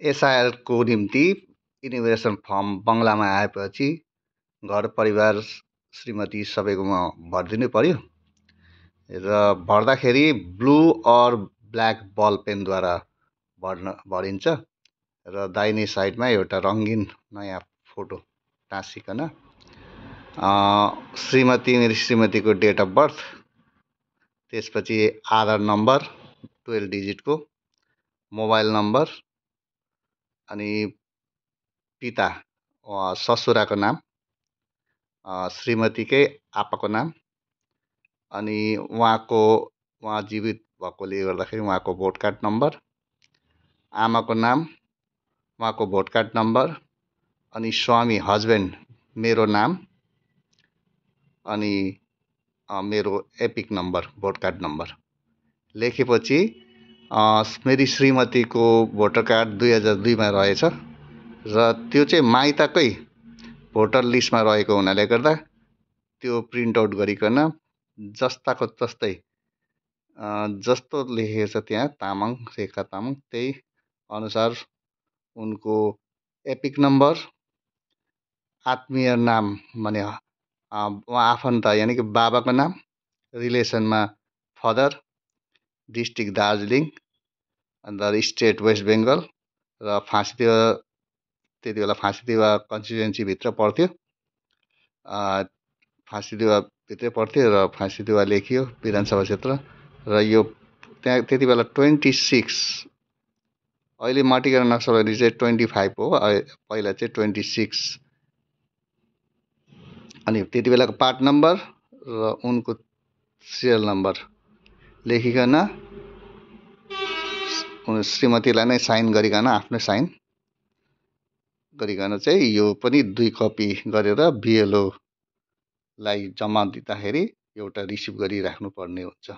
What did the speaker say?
SIR को निम्ति इन्युमरेसन form बङ्गलामा आएपछि घर परिवार श्रीमती सबैकोमा भरिदिनु पर्यो र भर्दाखेरि ब्लू और ब्ल्याक बल पेनद्वारा भरिन्छ र दाहिने साइडमा एउटा रङ्गीन नयाँ फोटो टाँसिकन मेरो श्रीमतीको डेट अफ बर्थ, त्यसपछि आधार नम्बर 12 डिजिटको, मोबाइल नम्बर, अनि पिता ससुराको नाम, श्रीमतीकै आप्पाको नाम, अनि उहाँ जीवित भएकोले गर्दाखेरि उहाँको भोट कार्ड नम्बर, आमाको नाम, उहाँको भोट कार्ड नम्बर, अनि स्वामी हस्बेन्ड मेरो नाम, अनि मेरो epic number, vote card number लेखेपछि मेरी श्रीमतीको भोटर कार्ड 2002 मा रहेछ र त्यो चाहिँ माइतकै भोटर लिस्टमा रहेको हुनाले गर्दा त्यो प्रिन्ट आउट गरिकन जस्ताको तस्तै जस्तो लेखेको छ त्यहाँ तामाङ, रेखा तामाङ, त्यही अनुसार उनको एपिक नम्बर, आत्मीय नाम माने उहाँ आफन्त यानि कि बाबाको नाम, रिलेसनमा फादर, डिस्ट्रिक्ट दार्जिलिङ, अन्त स्टेट वेस्ट बेङ्गल र त्यति बेला फाँसीदेवा कन्स्टिट्युएन्सीभित्र पर्थ्यो, फाँसीदेवाभित्रै पर्थ्यो र फाँसीदेवा लेखियो विधानसभा क्षेत्र र यो त्यहाँ त्यति बेला 26, अहिले मटिगढा नक्सलबारी चाहिँ 25 हो, पहिला चाहिँ 26, अनि त्यति बेलाको पार्ट नम्बर र उनको सिरियल नम्बर लेखिकन श्रीमतीलाई नै साइन गरिकन आफ्नो साइन गरिकन चाहिँ यो पनि 2 कपी गरेर बिएलओ लाई जम्मा दिँदाखेरि एउटा रिसिभ गरिराख्नु पर्ने हुन्छ।